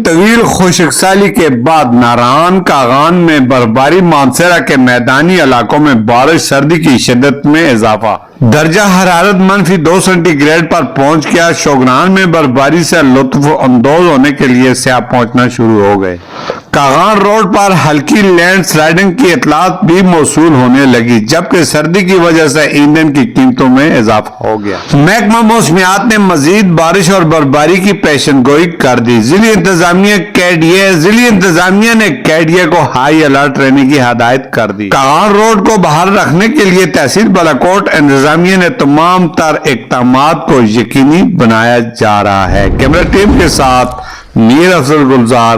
طویل خشک سالی کے بعد ناران کاغان میں برفباری، مانسہرہ کے میدانی علاقوں میں بارش، سردی کی شدت میں اضافہ، درجہ حرارت -2 سینٹی گریڈ پر پہنچ گیا۔ شوگنان میں برفباری سے لطف اندوز ہونے کے لیے سیاح پہنچنا شروع ہو گئے۔ کاغان روڈ پر ہلکی لینڈ سلائڈنگ کی اطلاعات بھی موصول ہونے لگی، جبکہ سردی کی وجہ سے ایندھن کی قیمتوں میں اضافہ ہو گیا۔ محکمہ موسمیات نے مزید بارش اور برفباری کی پیشن گوئی کر دی۔ ضلعی انتظامیہ نے کیڈیا کو ہائی الرٹ رہنے کی ہدایت کر دی۔ کاغان روڈ کو بحال رکھنے کے لیے تحصیل بالاکوٹ انتظامیہ نے تمام تر اقدامات کو یقینی بنایا جا رہا ہے۔ کیمرہ ٹیم کے ساتھ میر افضل گلزار،